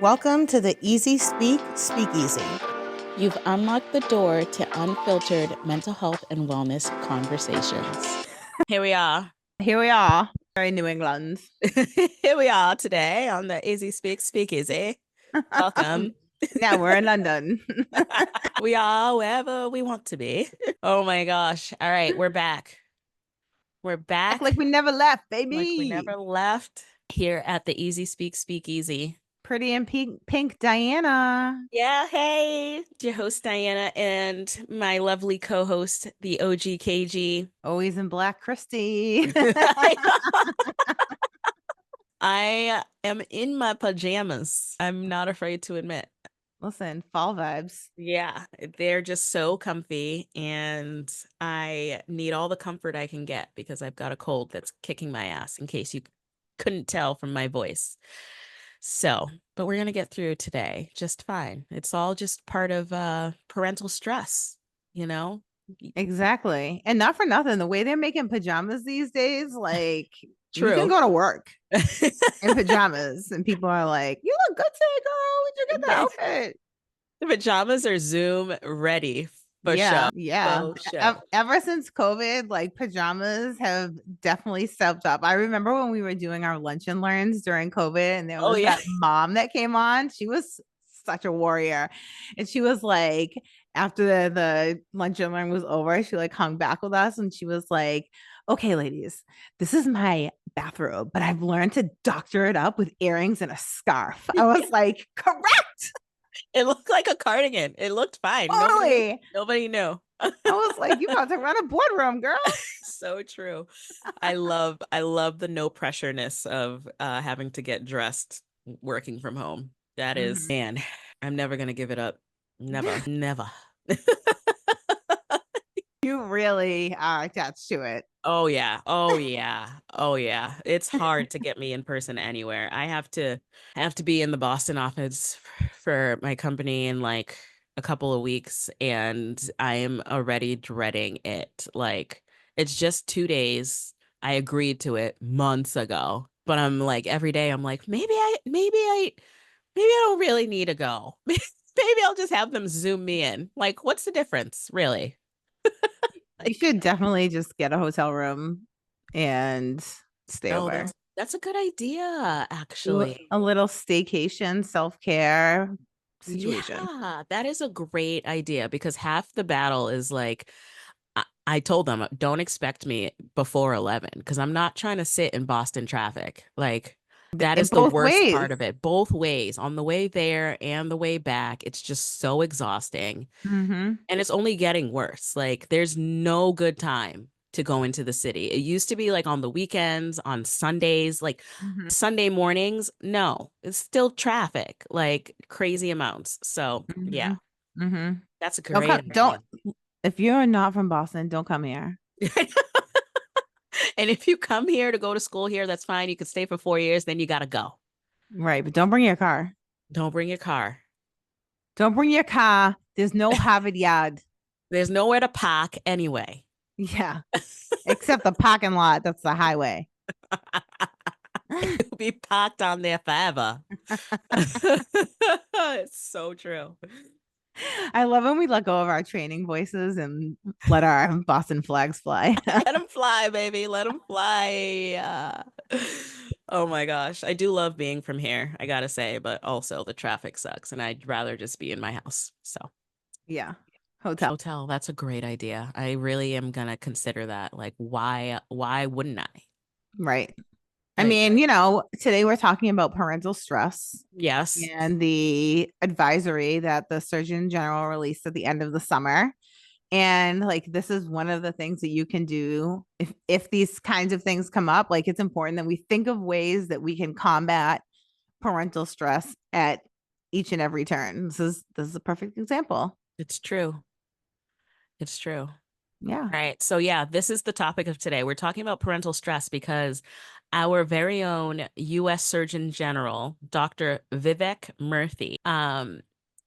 Welcome to the Easy Speak Speakeasy. You've unlocked the door to unfiltered mental health and wellness conversations. Here we are. Here we are. We're in New England. Here we are today on the Easy Speak Speakeasy. Welcome. Yeah, we're in London. We are wherever we want to be. Oh my gosh. All right, we're back. We're back. Like we never left, baby. Like we never left here at the Easy Speak Speakeasy. Pretty and pink Dahyana. Yeah, hey, your host Dahyana and my lovely co-host, the OG KG. Always in black, Kristi. I am in my pajamas. I'm not afraid to admit. Listen, fall vibes. Yeah, they're just so comfy, and I need all the comfort I can get because I've got a cold that's kicking my ass, in case you couldn't tell from my voice. So, but we're going to get through today just fine. It's all just part of parental stress, you know? Exactly. And not for nothing, the way they're making pajamas these days, like True. You can go to work in pajamas and people are like, you look good today, girl. Where'd you get that outfit? The pajamas are Zoom ready for show. Yeah. Ever since COVID, like pajamas have definitely stepped up. I remember when we were doing our lunch and learns during COVID, and there was that mom that came on. She was such a warrior. And she was like, after the lunch and learn was over, she like hung back with us and she was like, okay, ladies, this is my bathrobe, but I've learned to doctor it up with earrings and a scarf. I was like, correct. It looked like a cardigan. It looked fine. Totally. Nobody knew. I was like, you about to run a boardroom, girl. So true. I love the no pressureness of having to get dressed working from home. That is, man, I'm never going to give it up. Never. You really are attached to it. Oh yeah. It's hard to get me in person anywhere. I have to be in the Boston office for my company in like a couple of weeks, and I am already dreading it. Like, it's just 2 days. I agreed to it months ago, but I'm like, every day I'm like, maybe I don't really need to go. Maybe I'll just have them Zoom me in. Like, what's the difference, really? You should definitely just get a hotel room and stay over. That's a good idea, actually. A little staycation, self-care situation. Yeah, that is a great idea, because half the battle is like, I told them, don't expect me before 11 because I'm not trying to sit in Boston traffic. Like, that is the worst part of it. Both ways, on the way there and the way back. It's just so exhausting. And it's only getting worse. Like, there's no good time to go into the city. It used to be like on the weekends, on Sundays, like Sunday mornings. No, it's still traffic, like crazy amounts. So yeah, that's a great idea. If you're not from Boston, don't come here. And if you come here to go to school here, that's fine. You could stay for 4 years, then you got to go. Right. But don't bring your car. Don't bring your car. Don't bring your car. There's no Harvard Yard. There's nowhere to park anyway. Yeah. Except the parking lot. That's the highway. You'll be parked on there forever. It's so true. I love when we let go of our training voices and let our Boston flags fly. Let them fly, baby. Let them fly. Oh my gosh. I do love being from here, I gotta say, but also the traffic sucks and I'd rather just be in my house. So yeah. Hotel. That's a great idea. I really am gonna consider that. Like, why wouldn't I? Right. I mean, today we're talking about parental stress. Yes. And the advisory that the Surgeon General released at the end of the summer. And like, this is one of the things that you can do if these kinds of things come up. Like, it's important that we think of ways that we can combat parental stress at each and every turn. This is a perfect example. It's true. Yeah. All right. So yeah, this is the topic of today. We're talking about parental stress because our very own U.S. Surgeon General, Dr. Vivek Murthy,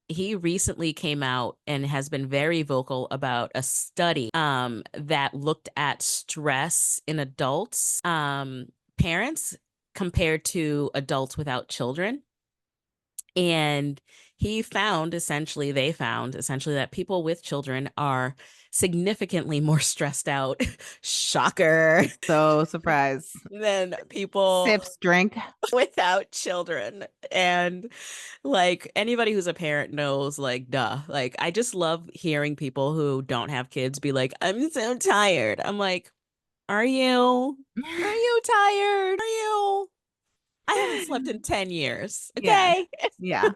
he recently came out and has been very vocal about a study that looked at stress in adults, parents compared to adults without children. And they found essentially that people with children are significantly more stressed out, shocker, So surprised. than people Sips drink without children. And like anybody who's a parent knows, like, duh. Like, I just love hearing people who don't have kids be like, I'm so tired. I'm like, are you? Are you tired? Are you? I haven't slept in 10 years. Yeah. Okay. Yeah.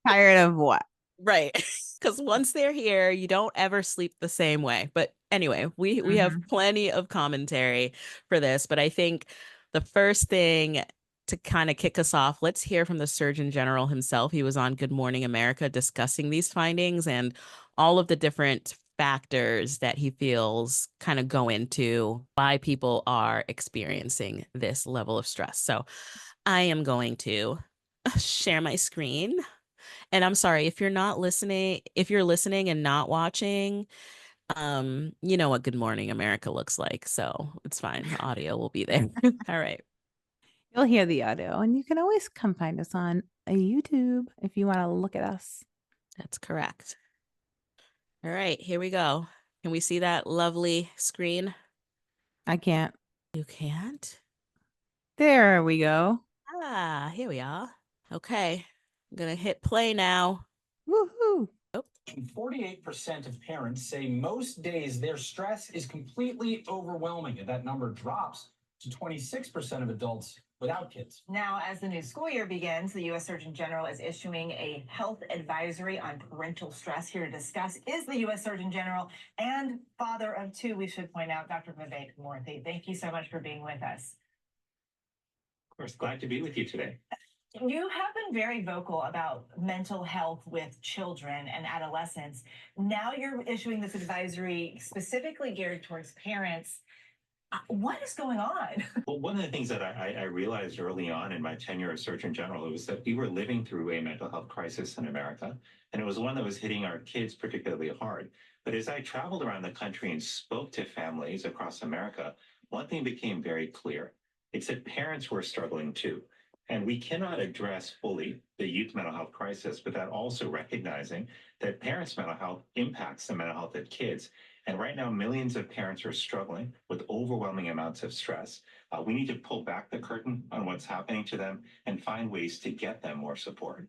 Tired of what? Right. Because once they're here, you don't ever sleep the same way. But anyway, we have plenty of commentary for this. But I think the first thing to kind of kick us off, let's hear from the Surgeon General himself. He was on Good Morning America discussing these findings and all of the different factors that he feels kind of go into why people are experiencing this level of stress. So I am going to share my screen. And I'm sorry if you're not listening, if you're listening and not watching, you know what Good Morning America looks like. So it's fine. The audio will be there. All right. You'll hear the audio, and you can always come find us on a YouTube if you want to look at us. That's correct. All right, here we go. Can we see that lovely screen? I can't. You can't? There we go. Ah, here we are. Okay. I'm gonna hit play now. Woohoo. 48% of parents say most days their stress is completely overwhelming, and that number drops to 26% of adults without kids. Now, as the new school year begins, the U.S. Surgeon General is issuing a health advisory on parental stress. Here to discuss is the U.S. Surgeon General and father of two, we should point out, Dr. Vivek Murthy. Thank you so much for being with us. Of course, glad to be with you today. You have been very vocal about mental health with children and adolescents. Now you're issuing this advisory specifically geared towards parents. What is going on? Well, one of the things that I realized early on in my tenure as Surgeon General was that we were living through a mental health crisis in America, and it was one that was hitting our kids particularly hard. But as I traveled around the country and spoke to families across America, one thing became very clear. It's that parents were struggling too. And we cannot address fully the youth mental health crisis without also recognizing that parents' mental health impacts the mental health of kids. And right now, millions of parents are struggling with overwhelming amounts of stress. We need to pull back the curtain on what's happening to them and find ways to get them more support.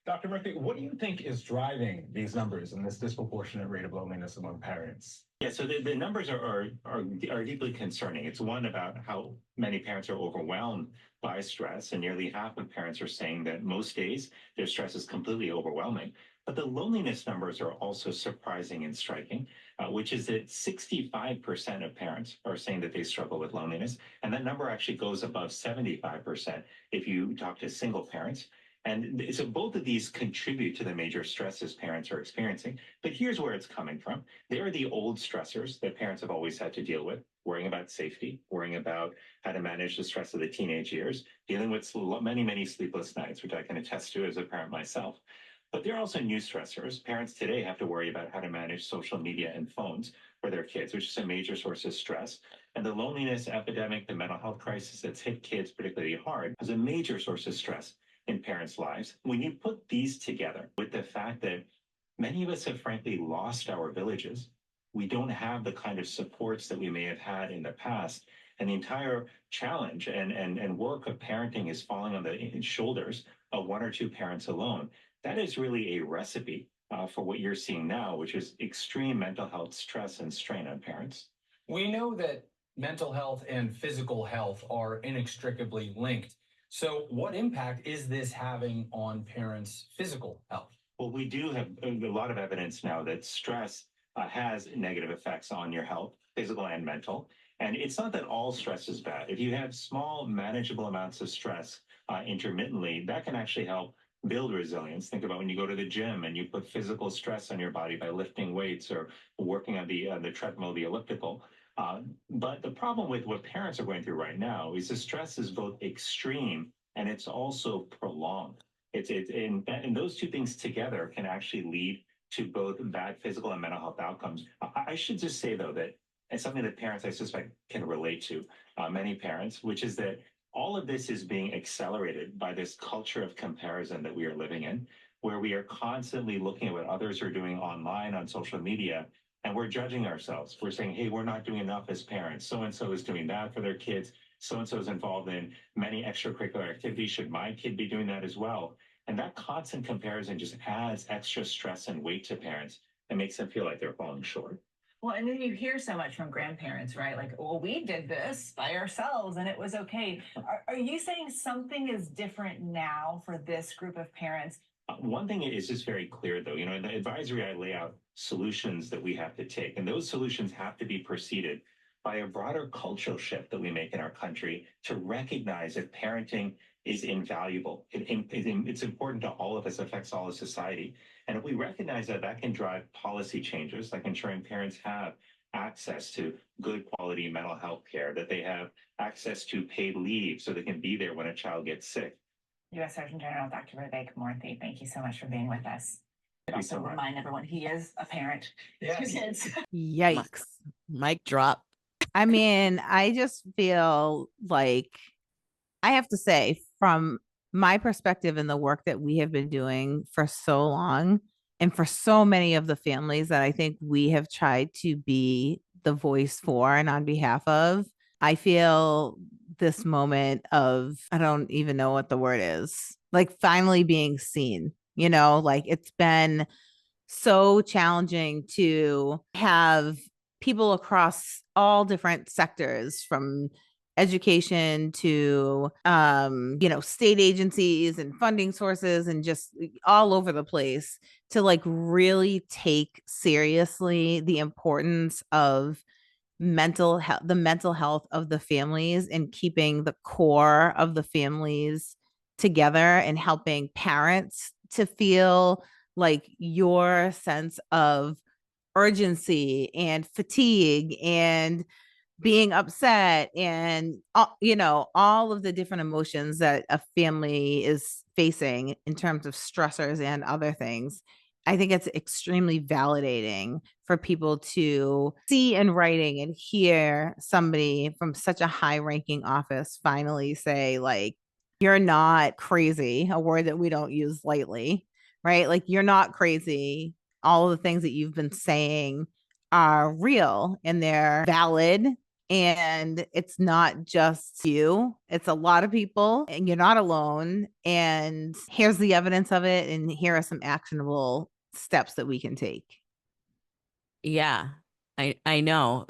Dr. Murthy, what do you think is driving these numbers and this disproportionate rate of loneliness among parents? Yeah, so the numbers are deeply concerning. It's one about how many parents are overwhelmed by stress, and nearly half of parents are saying that most days their stress is completely overwhelming. But the loneliness numbers are also surprising and striking, which is that 65% of parents are saying that they struggle with loneliness. And that number actually goes above 75% if you talk to single parents. And so both of these contribute to the major stresses parents are experiencing. But here's where it's coming from. They are the old stressors that parents have always had to deal with, worrying about safety, worrying about how to manage the stress of the teenage years, dealing with many, many sleepless nights, which I can attest to as a parent myself. But there are also new stressors. Parents today have to worry about how to manage social media and phones for their kids, which is a major source of stress. And the loneliness epidemic, the mental health crisis that's hit kids particularly hard, is a major source of stress in parents' lives. When you put these together with the fact that many of us have frankly lost our villages, we don't have the kind of supports that we may have had in the past. And the entire challenge and work of parenting is falling on the shoulders of one or two parents alone. That is really a recipe for what you're seeing now, which is extreme mental health stress and strain on parents. We know that mental health and physical health are inextricably linked. So what impact is this having on parents' physical health? Well, we do have a lot of evidence now that stress has negative effects on your health, physical and mental. And it's not that all stress is bad. If you have small, manageable amounts of stress intermittently, that can actually help build resilience. Think about when you go to the gym and you put physical stress on your body by lifting weights or working on the treadmill, the elliptical. But the problem with what parents are going through right now is the stress is both extreme and it's also prolonged. And those two things together can actually lead to both bad physical and mental health outcomes. I should just say, though, that it's something that parents, I suspect, can relate to, many parents, which is that All of this is being accelerated by this culture of comparison that we are living in, where we are constantly looking at what others are doing online on social media, and we're judging ourselves. We're saying, hey, we're not doing enough as parents. So-and-so is doing that for their kids. So-and-so is involved in many extracurricular activities. Should my kid be doing that as well? And that constant comparison just adds extra stress and weight to parents and makes them feel like they're falling short. Well, and then you hear so much from grandparents, right? Like, well, we did this by ourselves and it was okay. Are you saying something is different now for this group of parents? One thing is just very clear, though. In the advisory, I lay out solutions that we have to take, and those solutions have to be preceded by a broader cultural shift that we make in our country to recognize that parenting is invaluable. It's important to all of us, affects all of society. And if we recognize that, that can drive policy changes, like ensuring parents have access to good quality mental health care, that they have access to paid leave so they can be there when a child gets sick. U.S. Surgeon General Dr. Vivek Murthy, thank you so much for being with us. I'd also remind everyone he is a parent. Yes. Kids. Yikes. Mic drop. I mean, I just feel like I have to say, from my perspective and the work that we have been doing for so long, and for so many of the families that I think we have tried to be the voice for and on behalf of, I feel this moment of, I don't even know what the word is, like finally being seen, like it's been so challenging to have people across all different sectors, from education to state agencies and funding sources and just all over the place, to like really take seriously the importance of the mental health of the families and keeping the core of the families together, and helping parents to feel like your sense of urgency and fatigue and being upset and all of the different emotions that a family is facing in terms of stressors and other things. I think it's extremely validating for people to see in writing and hear somebody from such a high ranking office finally say, like, you're not crazy, a word that we don't use lightly, right? Like, you're not crazy. All of the things that you've been saying are real and they're valid. And it's not just you, it's a lot of people, and you're not alone. And here's the evidence of it. And here are some actionable steps that we can take. Yeah, I know.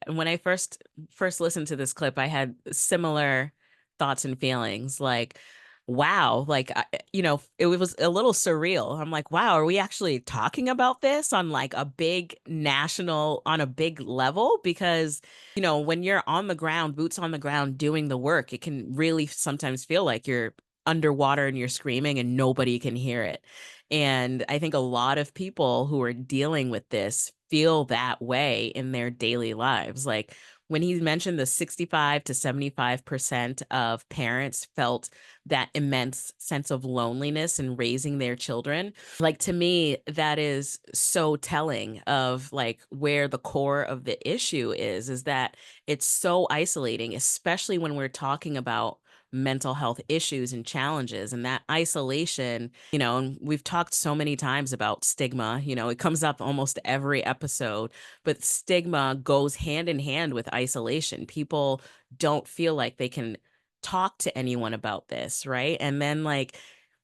When I first listened to this clip, I had similar thoughts and feelings. Like, wow, like it was a little surreal. I'm like, wow, are we actually talking about this on like a big on a big level? Because when you're on the ground, boots on the ground, doing the work, it can really sometimes feel like you're underwater and you're screaming and nobody can hear it. And I think a lot of people who are dealing with this feel that way in their daily lives. Like when he mentioned the 65 to 75% of parents felt that immense sense of loneliness in raising their children, like to me, that is so telling of like where the core of the issue is that it's so isolating, especially when we're talking about mental health issues and challenges, and that isolation, and we've talked so many times about stigma, it comes up almost every episode, but stigma goes hand in hand with isolation. People don't feel like they can talk to anyone about this, right? And then like,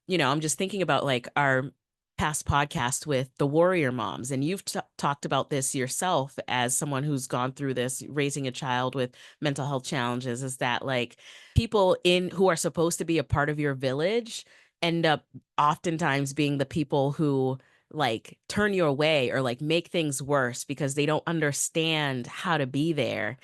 I'm just thinking about like our past podcast with the warrior moms, and you've talked about this yourself as someone who's gone through this, raising a child with mental health challenges, is that like people who are supposed to be a part of your village end up oftentimes being the people who like turn you away or like make things worse because they don't understand how to be there.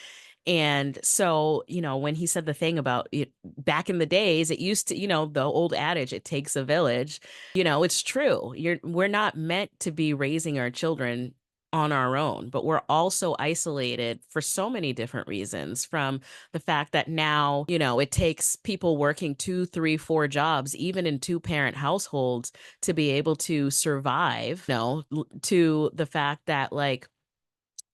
And so, when he said the thing about it, back in the days, it used to, the old adage, it takes a village, it's true. We're not meant to be raising our children on our own, but we're also isolated for so many different reasons, from the fact that now, it takes people working 2, 3, 4 jobs, even in 2-parent households, to be able to survive, to the fact that like,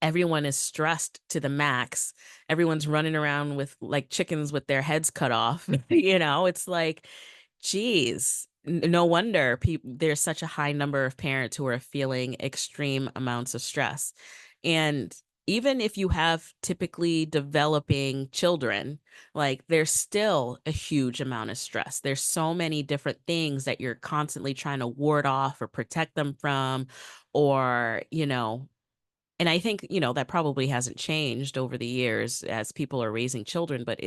everyone is stressed to the max. Everyone's running around with like chickens with their heads cut off. It's like, geez, no wonder there's such a high number of parents who are feeling extreme amounts of stress. And even if you have typically developing children, like there's still a huge amount of stress. There's so many different things that you're constantly trying to ward off or protect them from, or, and I think, that probably hasn't changed over the years as people are raising children, but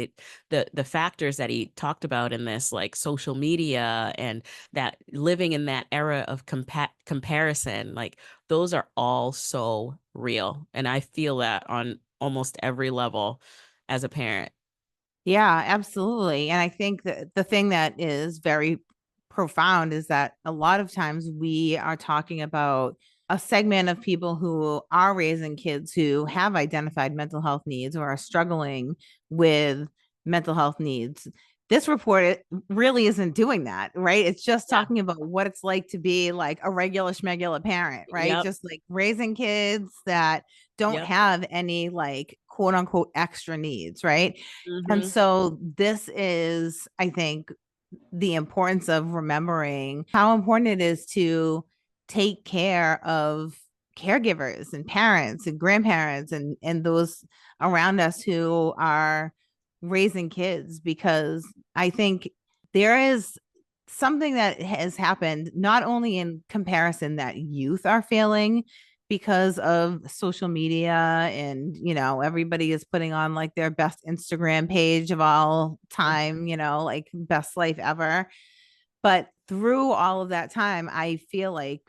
the factors that he talked about in this, like social media and that living in that era of comparison, like those are all so real. And I feel that on almost every level as a parent. Yeah, absolutely. And I think that the thing that is very profound is that a lot of times we are talking about a segment of people who are raising kids who have identified mental health needs or are struggling with mental health needs. This report really isn't doing that, right? It's just talking about what it's like to be like a regular schmegular parent, right? Just like raising kids that don't have any like quote unquote extra needs, right? And so this is, I think, the importance of remembering how important it is to take care of caregivers and parents and grandparents and those around us who are raising kids, because I think there is something that has happened not only in comparison that youth are feeling because of social media and everybody is putting on like their best Instagram page of all time, like best life ever. But through all of that time, I feel like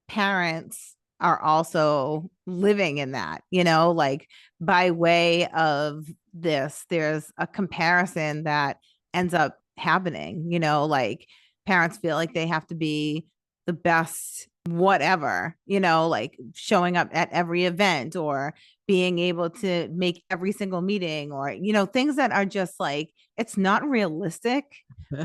parents are also living in that, like by way of this, there's a comparison that ends up happening, like parents feel like they have to be the best whatever, like showing up at every event or being able to make every single meeting, or things that are just like, it's not realistic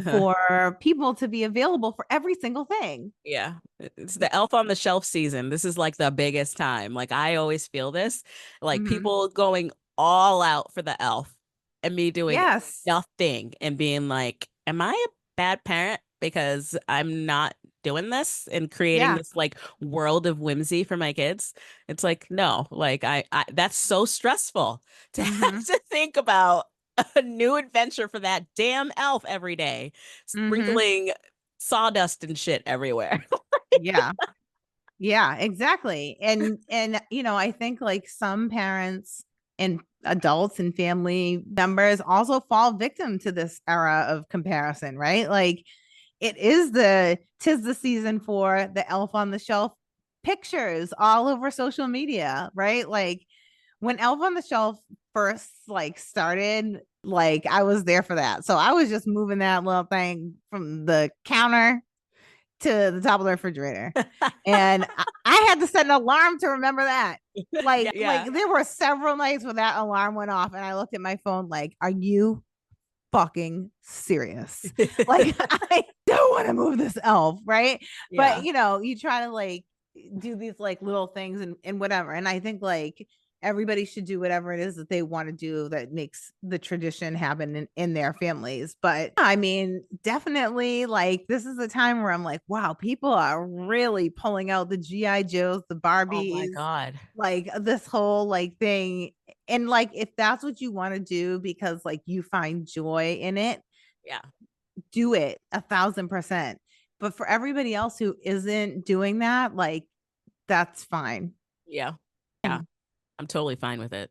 for people to be available for every single thing. Yeah. It's the elf on the shelf season. This is like the biggest time. Like I always feel this, like people going all out for the elf and me doing nothing and being like, am I a bad parent because I'm not doing this and creating this like world of whimsy for my kids? It's like, no, like I that's so stressful to have to think about a new adventure for that damn elf every day, sprinkling sawdust and shit everywhere. Yeah, exactly. And I think like some parents and adults and family members also fall victim to this era of comparison, right? Like tis the season for the elf on the shelf pictures all over social media, right? Like when Elf on the Shelf first like started, like I was there for that. So I was just moving that little thing from the counter to the top of the refrigerator. And I had to set an alarm to remember that. Like there were several nights where that alarm went off and I looked at my phone like, are you fucking serious? Like I don't want to move this elf, right? But you try to like do these like little things and whatever. And I think like everybody should do whatever it is that they want to do that makes the tradition happen in their families. But I mean, definitely like this is a time where I'm like, wow, people are really pulling out the GI Joes, the Barbies. Oh my God. Like this whole like thing. And like if that's what you want to do because like you find joy in it, do it 1,000%. But for everybody else who isn't doing that, like that's fine. Yeah. I'm totally fine with it.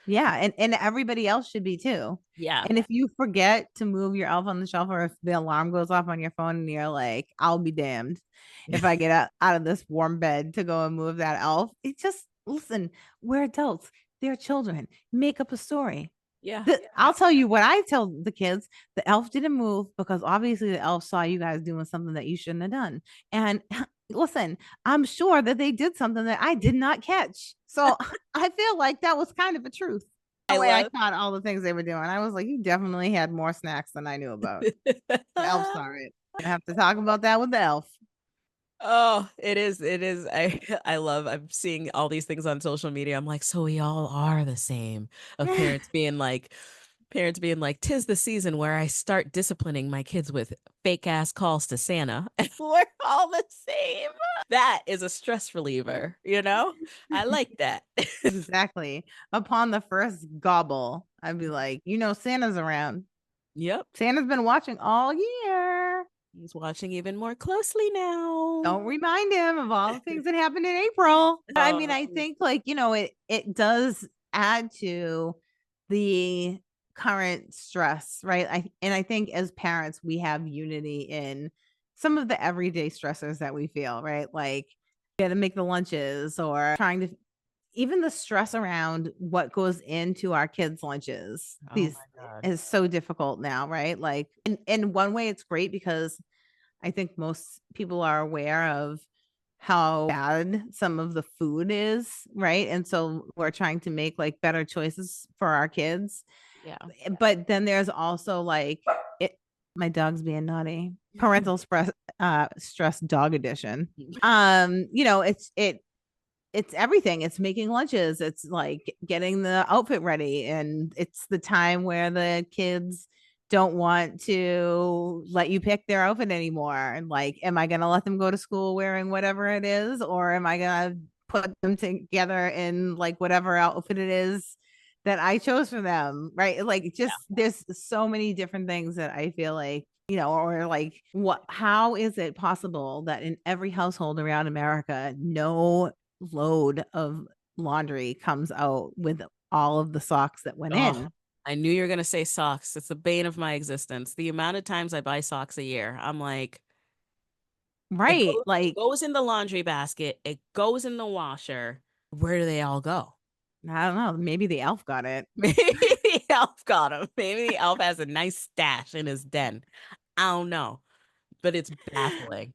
Yeah, and everybody else should be too. Yeah. And if you forget to move your elf on the shelf, or if the alarm goes off on your phone and you're like, I'll be damned if I get out of this warm bed to go and move that elf. It just, listen, we're adults. They're children. Make up a story. Yeah. I'll tell you what I tell the kids. The elf didn't move because obviously the elf saw you guys doing something that you shouldn't have done. And listen, I'm sure that they did something that I did not catch. So I feel like that was kind of a truth. I caught all the things they were doing. I was like, you definitely had more snacks than I knew about. The elf saw it. I have to talk about that with the elf. Oh, it is. It is. I'm seeing all these things on social media. I'm like, so we all are the same. Of parents being like, tis the season where I start disciplining my kids with fake ass calls to Santa. And we're all the same. That is a stress reliever, you know? I like that. Exactly. Upon the first gobble, I'd be like, Santa's around. Yep. Santa's been watching all year. He's watching even more closely now. Don't remind him of all the things that happened in April. I mean, I think it does add to the current stress, right? I think as parents, we have unity in some of the everyday stressors that we feel, right? Like to make the lunches or trying to even the stress around what goes into our kids' lunches. These is so difficult now, right? Like in one way it's great because I think most people are aware of how bad some of the food is, right? And so we're trying to make like better choices for our kids. Yeah. But then there's also like my dog's being naughty. Parental stress dog edition. It's everything. It's making lunches. It's like getting the outfit ready. And it's the time where the kids don't want to let you pick their outfit anymore. And like, am I going to let them go to school wearing whatever it is? Or am I going to put them together in like whatever outfit it is that I chose for them? Right. Like there's so many different things that I feel like, or like how is it possible that in every household around America, no load of laundry comes out with all of the socks that went in? I knew you were going to say socks. It's the bane of my existence. The amount of times I buy socks a year, I'm like, right. It goes in the laundry basket. It goes in the washer. Where do they all go? I don't know. Maybe the elf got it. Maybe the elf got him. Maybe the elf has a nice stash in his den. I don't know, but it's baffling.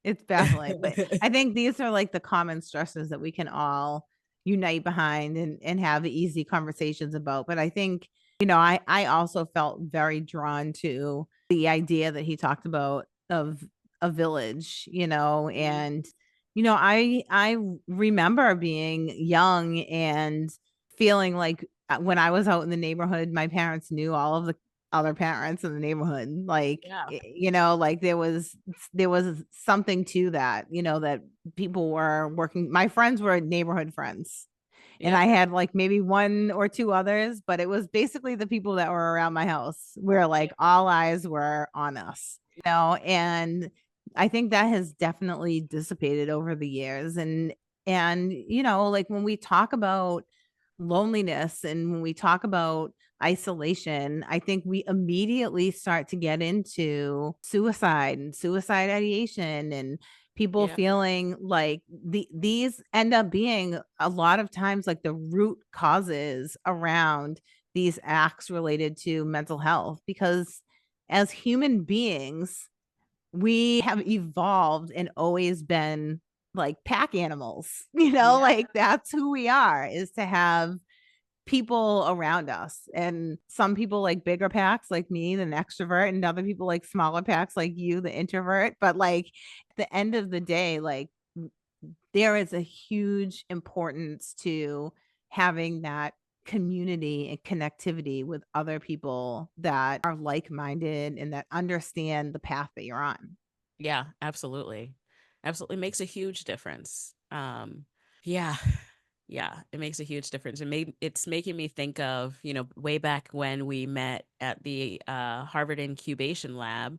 It's baffling. But I think these are like the common stresses that we can all unite behind and have easy conversations about. But I think, I also felt very drawn to the idea that he talked about of a village, and I remember being young and feeling like when I was out in the neighborhood, my parents knew all of the other parents in the neighborhood. Like, like there was something to that, that people were working. My friends were neighborhood friends. And I had like maybe one or two others, but it was basically the people that were around my house where like all eyes were on us, and I think that has definitely dissipated over the years. And like when we talk about loneliness and when we talk about isolation, I think we immediately start to get into suicide and suicide ideation and people feeling like these end up being a lot of times like the root causes around these acts related to mental health, because as human beings, we have evolved and always been like pack animals, like that's who we are, is to have people around us. And some people like bigger packs like me, the extrovert, and other people like smaller packs like you, the introvert. But like at the end of the day, like there is a huge importance to having that community and connectivity with other people that are like-minded and that understand the path that you're on. Yeah, absolutely. Absolutely makes a huge difference. Yeah, it makes a huge difference. It's making me think of, way back when we met at the Harvard Incubation Lab,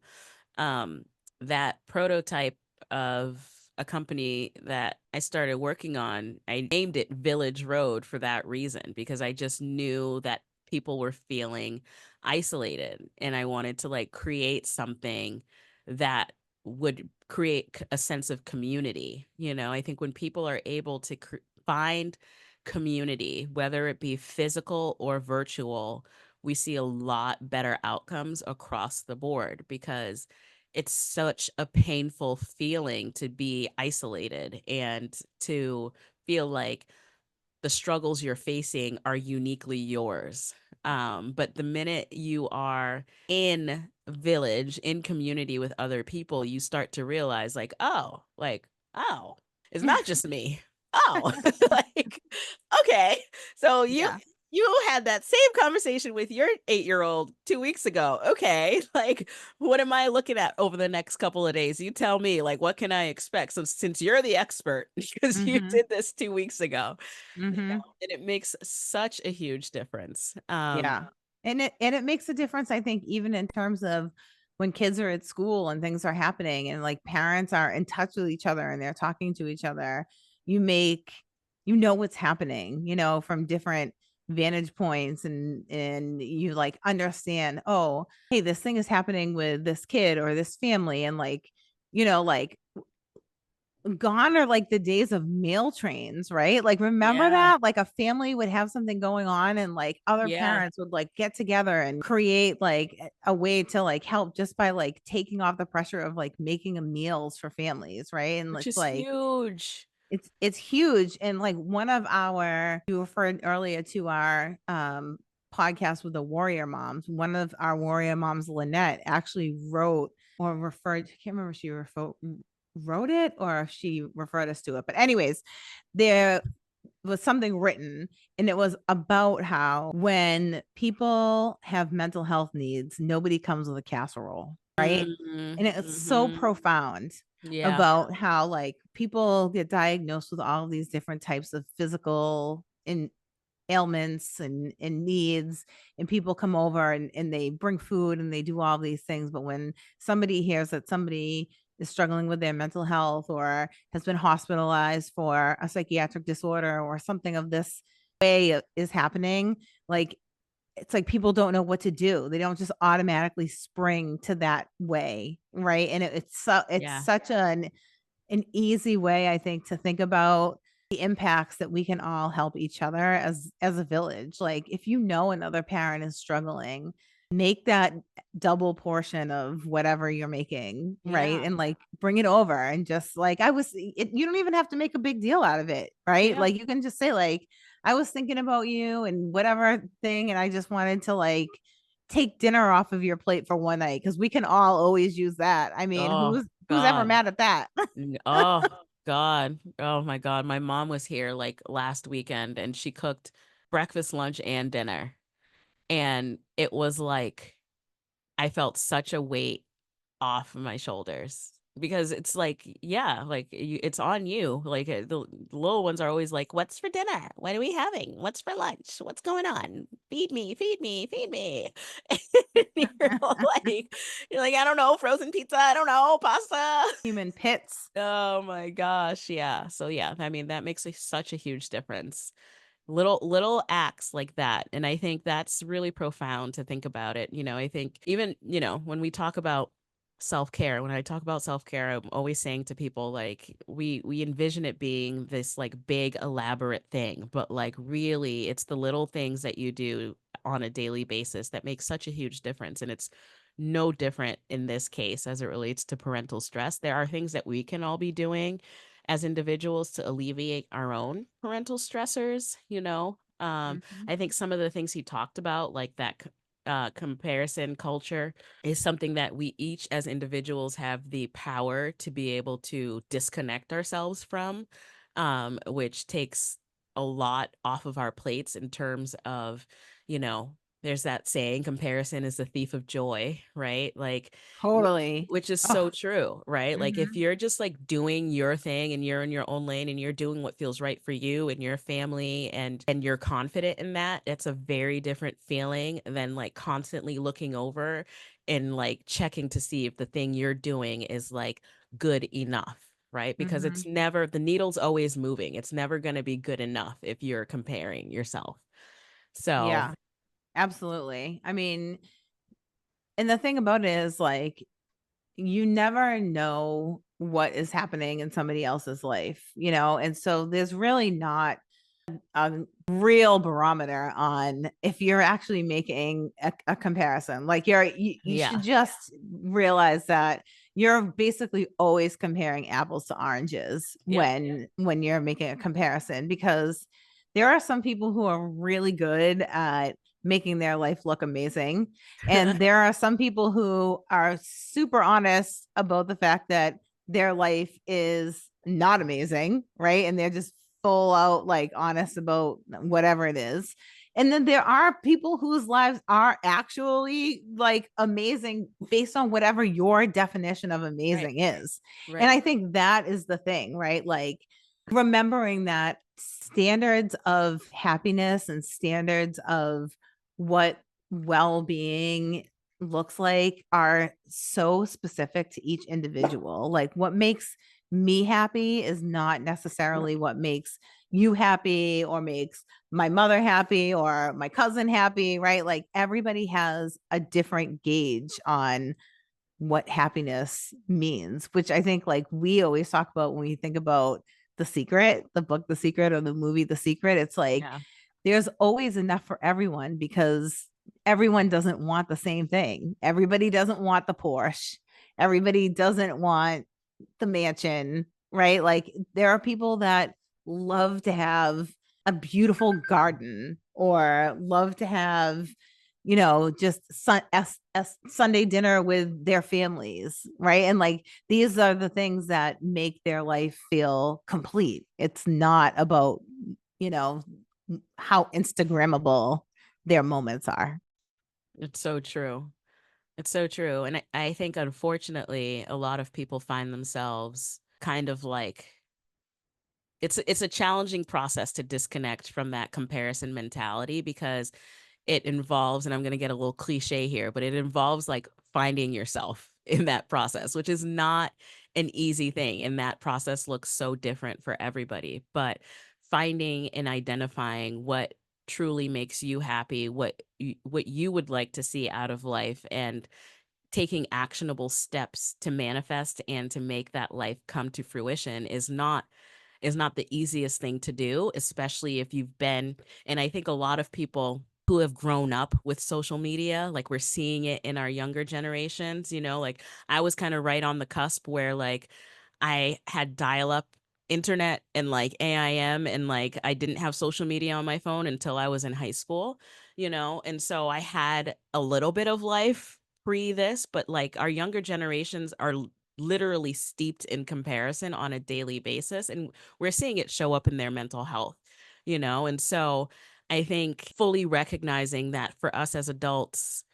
that prototype of a company that I started working on. I named it Village Road for that reason, because I just knew that people were feeling isolated and I wanted to like create something that would create a sense of community. I think when people are able to find community, whether it be physical or virtual, we see a lot better outcomes across the board, because it's such a painful feeling to be isolated and to feel like the struggles you're facing are uniquely yours. But the minute you are in village, in community with other people, you start to realize like, oh, it's not just me. Oh, like, okay. So you had that same conversation with your 8-year-old 2 weeks ago. Okay. Like, what am I looking at over the next couple of days? You tell me, like, what can I expect? So since you're the expert, because you did this 2 weeks ago, you know, and it makes such a huge difference. And it makes a difference, I think, even in terms of when kids are at school and things are happening and like parents are in touch with each other and they're talking to each other. You know what's happening, from different vantage points, and you like understand, oh, hey, this thing is happening with this kid or this family, and like, like gone are like the days of mail trains, right? Like, remember that like a family would have something going on and like other parents would like get together and create like a way to like help just by like taking off the pressure of like making a meals for families, right? And which it's is like huge. It's huge. And like you referred earlier to our podcast with the warrior moms. One of our warrior moms, Lynette, actually wrote or referred, I can't remember if she wrote it or if she referred us to it. But anyways, there was something written, and it was about how when people have mental health needs, nobody comes with a casserole, right? And it's so profound about how like people get diagnosed with all of these different types of physical ailments and needs, and people come over and they bring food and they do all these things. But when somebody hears that somebody is struggling with their mental health or has been hospitalized for a psychiatric disorder or something of this way is happening, like it's like people don't know what to do. They don't just automatically spring to that way, right? And it's such an easy way, I think, to think about the impacts that we can all help each other as a village. Like, if you know another parent is struggling, make that double portion of whatever you're making, right? And like bring it over, and just like you don't even have to make a big deal out of it, right? Like, you can just say like, I was thinking about you and whatever thing, and I just wanted to like take dinner off of your plate for one night, because we can all always use that. I mean, who's ever mad at that? Oh God. Oh my God. My mom was here like last weekend and she cooked breakfast, lunch, and dinner. And it was like I felt such a weight off of my shoulders, because it's like, it's on you. Like the little ones are always like, what's for dinner? What are we having? What's for lunch? What's going on? Feed me, feed me, feed me. You're like, I don't know, frozen pizza, I don't know, pasta. Human pits. Oh my gosh. Yeah. So yeah, I mean, that makes such a huge difference. Little acts like that. And I think that's really profound to think about it. I think even, when we talk about self-care, when I talk about self-care, I'm always saying to people, like, we envision it being this like big elaborate thing, but like really it's the little things that you do on a daily basis that make such a huge difference. And it's no different in this case as it relates to parental stress. There are things that we can all be doing as individuals to alleviate our own parental stressors. I think some of the things he talked about, like that comparison culture, is something that we each as individuals have the power to be able to disconnect ourselves from, which takes a lot off of our plates in terms of, there's that saying, comparison is the thief of joy, right? Like, totally. which is so true, right? Like, if you're just like doing your thing and you're in your own lane and you're doing what feels right for you and your family, and you're confident in that, it's a very different feeling than like constantly looking over and like checking to see if the thing you're doing is like good enough, right? Because it's never, the needle's always moving. It's never going to be good enough if you're comparing yourself. So yeah, absolutely. I mean, and the thing about it is like, you never know what is happening in somebody else's life, and so there's really not a real barometer on if you're actually making a comparison. Like, you should just realize that you're basically always comparing apples to oranges when you're making a comparison, because there are some people who are really good at making their life look amazing. And there are some people who are super honest about the fact that their life is not amazing, right? And they're just full out like honest about whatever it is. And then there are people whose lives are actually like amazing based on whatever your definition of amazing is. Right. And I think that is the thing, right? Like remembering that standards of happiness and standards of what well-being looks like are so specific to each individual. Like what makes me happy is not necessarily what makes you happy or makes my mother happy or my cousin happy, right? Like everybody has a different gauge on what happiness means, which I think like we always talk about when we think about The Secret, the book The Secret or the movie The Secret. It's like there's always enough for everyone because everyone doesn't want the same thing. Everybody doesn't want the Porsche. Everybody doesn't want the mansion, right? Like there are people that love to have a beautiful garden or love to have, you know, just Sunday dinner with their families, right? And like these are the things that make their life feel complete. It's not about, you know, how Instagrammable their moments are. It's so true. It's so true. And I think, unfortunately, a lot of people find themselves kind of like it's a challenging process to disconnect from that comparison mentality because it involves, and I'm going to get a little cliche here, but it involves like finding yourself in that process, which is not an easy thing. And that process looks so different for everybody. But finding and identifying what truly makes you happy, what you would like to see out of life, and taking actionable steps to manifest and to make that life come to fruition is not the easiest thing to do, especially if you've been, and I think a lot of people who have grown up with social media, like we're seeing it in our younger generations, you know, like I was kind of right on the cusp where like I had dial-up internet and like AIM, and like I didn't have social media on my phone until I was in high school, you know, and so I had a little bit of life pre this, but like our younger generations are literally steeped in comparison on a daily basis, and we're seeing it show up in their mental health, you know. And so I think fully recognizing that for us as adults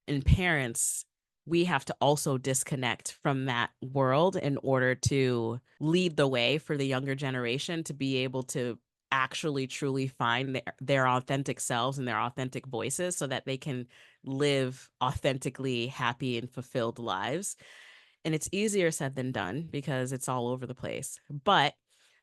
and parents, we have to also disconnect from that world in order to lead the way for the younger generation to be able to actually truly find their authentic selves and their authentic voices so that they can live authentically happy and fulfilled lives. And it's easier said than done because it's all over the place. But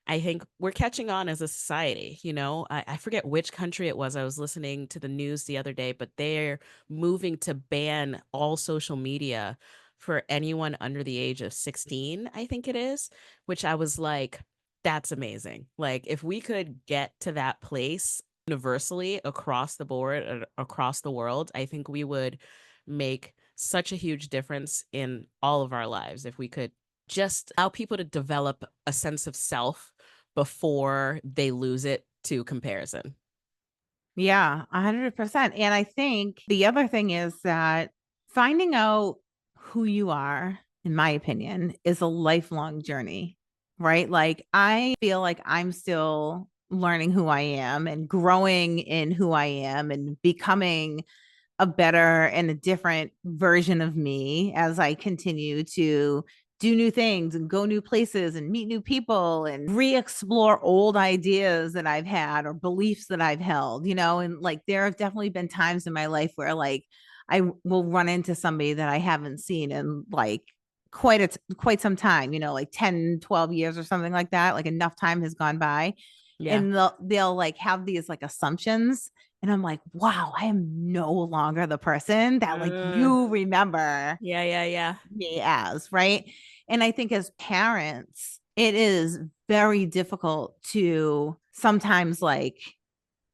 I think we're catching on as a society. You know, I forget which country it was. I was listening to the news the other day, but they're moving to ban all social media for anyone under the age of 16, I think it is, which I was like, that's amazing. Like, if we could get to that place universally across the board, across the world, I think we would make such a huge difference in all of our lives if we could just allow people to develop a sense of self before they lose it to comparison. Yeah, 100%. And I think the other thing is that finding out who you are, in my opinion, is a lifelong journey, right? Like I feel like I'm still learning who I am and growing in who I am and becoming a better and a different version of me as I continue to do new things and go new places and meet new people and re-explore old ideas that I've had or beliefs that I've held, you know. And like there have definitely been times in my life where like I will run into somebody that I haven't seen in like quite some time, you know, like 10, 12 years or something like that. Like enough time has gone by. Yeah. And they'll like have these like assumptions. And I'm like, wow, I am no longer the person that like you remember me as, right? And I think as parents, it is very difficult to sometimes like,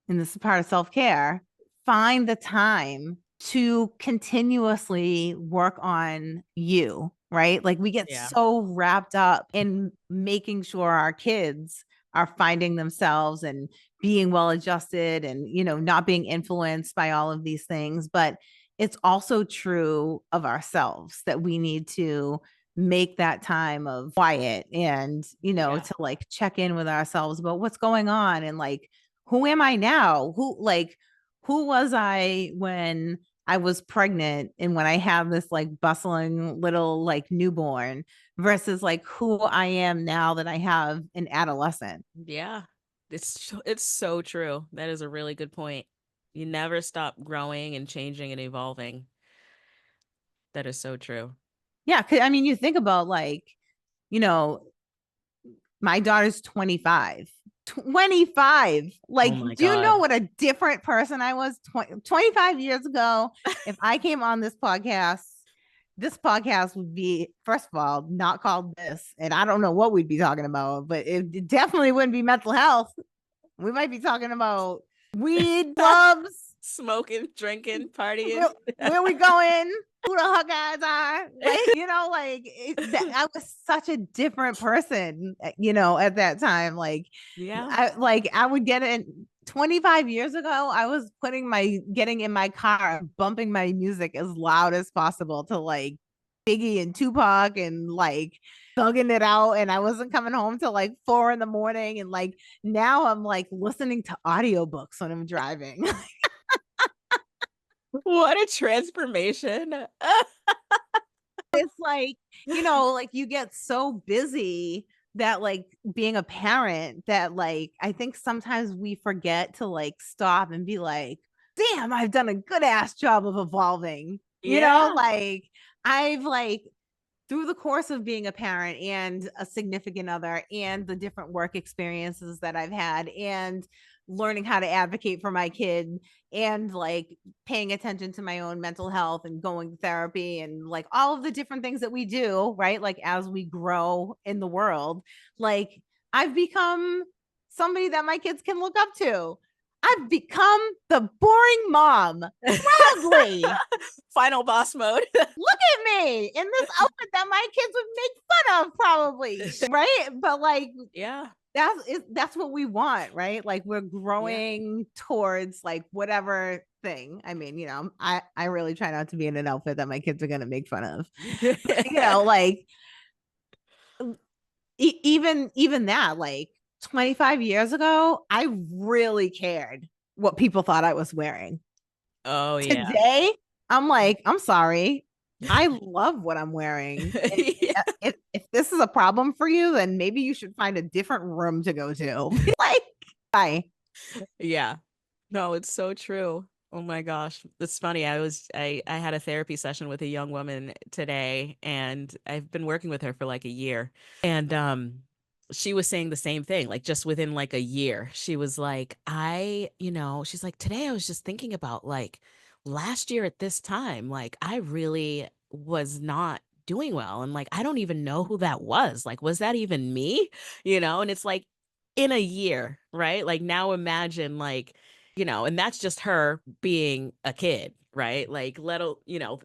and this is part of self-care, find the time to continuously work on you, right? Like we get so wrapped up in making sure our kids are finding themselves and being well adjusted and, you know, not being influenced by all of these things. But it's also true of ourselves that we need to make that time of quiet and, you know, to like check in with ourselves about what's going on and like, who am I now? Who was I when I was pregnant and when I have this like bustling little like newborn versus like who I am now that I have an adolescent. Yeah, it's so true. That is a really good point. You never stop growing and changing and evolving. That is so true. Yeah, I mean, you think about like, you know, my daughter's 25. 25. Like, Oh my do you know God. what a different person I was 25 years ago? If I came on this podcast would be, first of all, not called this. And I don't know what we'd be talking about, but it definitely wouldn't be mental health. We might be talking about weed, clubs, smoking, drinking, partying. Where we going? Who the hug guys are? Like, you know, like I was such a different person, you know, at that time. Like, yeah, I would get in 25 years ago. I was getting in my car, bumping my music as loud as possible to like Biggie and Tupac and like thugging it out. And I wasn't coming home till like 4 a.m. And like now I'm like listening to audiobooks when I'm driving. What a transformation. It's like, you know, like you get so busy that like being a parent that like I think sometimes we forget to like stop and be like, damn, I've done a good ass job of evolving. You know, like I've like through the course of being a parent and a significant other and the different work experiences that I've had and learning how to advocate for my kid and like paying attention to my own mental health and going to therapy and like all of the different things that we do, right? Like as we grow in the world, like I've become somebody that my kids can look up to. I've become the boring mom proudly. Final boss mode. Look at me in this outfit that my kids would make fun of probably, right? But like, yeah, that's what we want, right? Like we're growing towards like whatever thing. I mean, you know, I really try not to be in an outfit that my kids are going to make fun of. But, you know, like even that, like 25 years ago, I really cared what people thought I was wearing. Oh yeah. Today, I'm like, I'm sorry. I love what I'm wearing. If this is a problem for you, then maybe you should find a different room to go to. Like, bye. Yeah. No, it's so true. Oh my gosh. It's funny. I had a therapy session with a young woman today and I've been working with her for like a year. And she was saying the same thing, like just within like a year. She was like, she's like, today I was just thinking about like last year at this time, like I really was not doing well. And like, I don't even know who that was. Like, was that even me? And it's like in a year, right? Like now imagine like, and that's just her being a kid, right? Like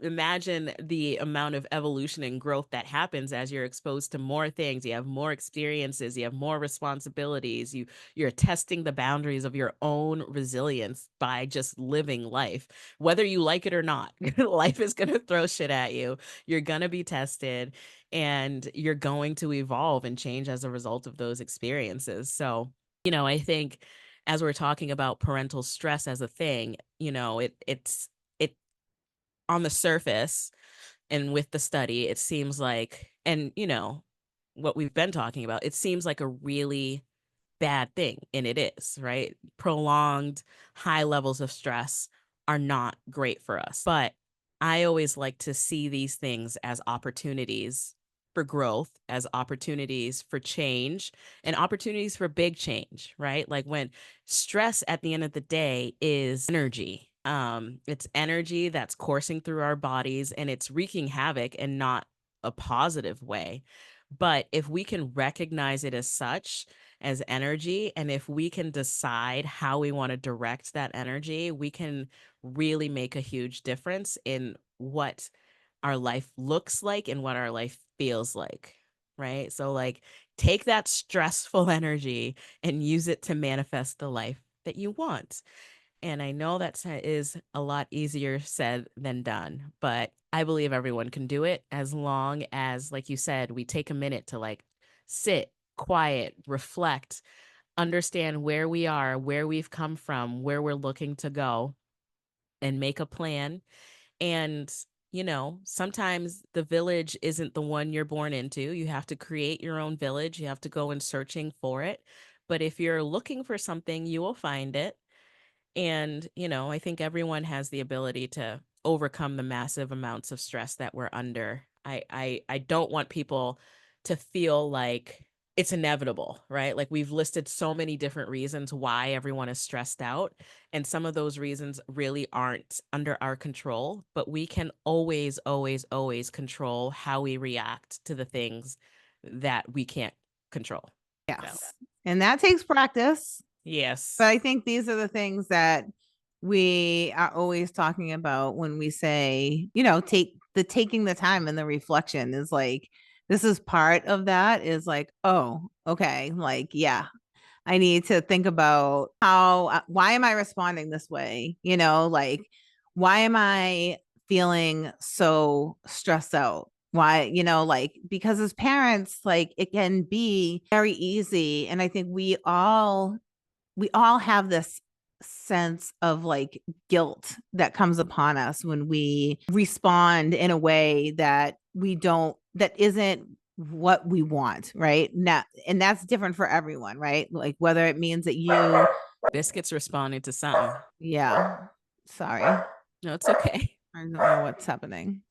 imagine the amount of evolution and growth that happens as you're exposed to more things. You have more experiences, you have more responsibilities, you're testing the boundaries of your own resilience by just living life, whether you like it or not. Life is going to throw shit at you. You're going to be tested and you're going to evolve and change as a result of those experiences. So, I think as we're talking about parental stress as a thing, it's on the surface and with the study, it seems like, and what we've been talking about, it seems like a really bad thing, and it is, right? Prolonged high levels of stress are not great for us. But I always like to see these things as opportunities for growth, as opportunities for change, and opportunities for big change, right? Like when stress at the end of the day is energy. It's energy that's coursing through our bodies and it's wreaking havoc and not a positive way. But if we can recognize it as such, as energy, and if we can decide how we want to direct that energy, we can really make a huge difference in what our life looks like and what our life feels like. right? So like take that stressful energy and use it to manifest the life that you want. And I know that is a lot easier said than done, but I believe everyone can do it as long as, like you said, we take a minute to like sit, quiet, reflect, understand where we are, where we've come from, where we're looking to go, and make a plan. And, you know, sometimes the village isn't the one you're born into. You have to create your own village. You have to go in searching for it. But if you're looking for something, you will find it. And, you know, I think everyone has the ability to overcome the massive amounts of stress that we're under. I don't want people to feel like it's inevitable, right? Like we've listed so many different reasons why everyone is stressed out. And some of those reasons really aren't under our control, but we can always, always, always control how we react to the things that we can't control. Yes. So. And that takes practice. Yes. But I think these are the things that we are always talking about when we say, you know, taking the time and the reflection is like, this is part of that is like, oh, okay. Like, yeah, I need to think about why am I responding this way? You know, like, why am I feeling so stressed out? Why, you know, like, because as parents, like it can be very easy. And I think we all have this sense of like guilt that comes upon us when we respond in a way that isn't what we want, right? Now, and that's different for everyone, right? Like whether it means that Biscuit's responding to something. Yeah. Sorry. No, it's okay. I don't know what's happening.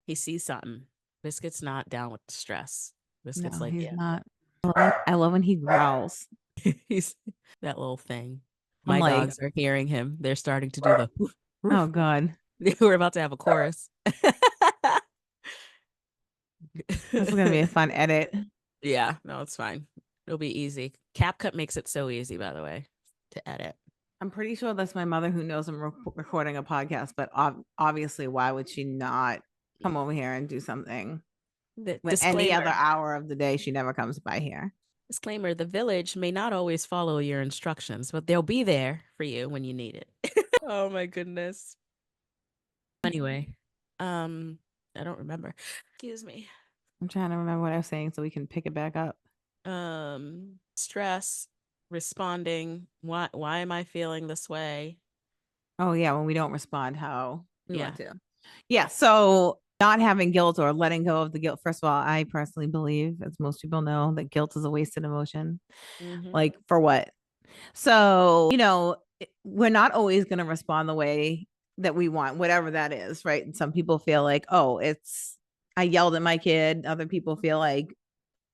He sees something. Biscuit's not down with the stress. Biscuit's No, like, he's yeah. not. I love when he growls. He's that little thing. I'm My like, dogs are hearing him. They're starting to do the woof, woof. Oh God. We're about to have a chorus. This is gonna be a fun edit. Yeah, no, it's fine. It'll be easy. CapCut makes it so easy, by the way, to edit. I'm pretty sure that's my mother who knows I'm recording a podcast, but obviously, why would she not come over here and do something? When any other hour of the day, she never comes by here. Disclaimer, the village may not always follow your instructions, but they'll be there for you when you need it. Oh my goodness. Anyway, I don't remember. Excuse me. I'm trying to remember what I was saying so we can pick it back up. Stress, responding. Why am I feeling this way? Oh yeah, when we don't respond how we want to. Yeah, so not having guilt or letting go of the guilt. First of all, I personally believe, as most people know, that guilt is a wasted emotion. Mm-hmm. Like for what? So, you know, we're not always going to respond the way that we want, whatever that is, right? And some people feel like, oh, I yelled at my kid. Other people feel like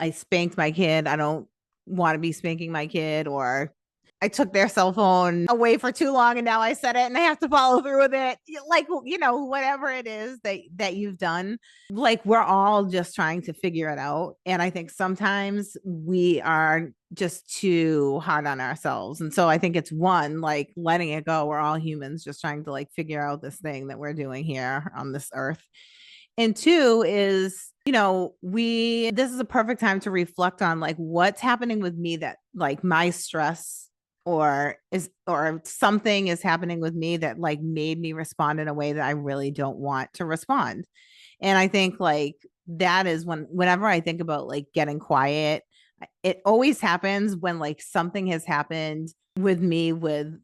I spanked my kid. I don't want to be spanking my kid, or I took their cell phone away for too long and now I said it and I have to follow through with it. Like, you know, whatever it is that you've done, like we're all just trying to figure it out. And I think sometimes we are just too hard on ourselves. And so I think it's one, like letting it go. We're all humans just trying to like figure out this thing that we're doing here on this earth. And two is, you know, this is a perfect time to reflect on like what's happening with me that like my stress or something is happening with me that like made me respond in a way that I really don't want to respond. And I think like that is whenever I think about like getting quiet, it always happens when like something has happened with me with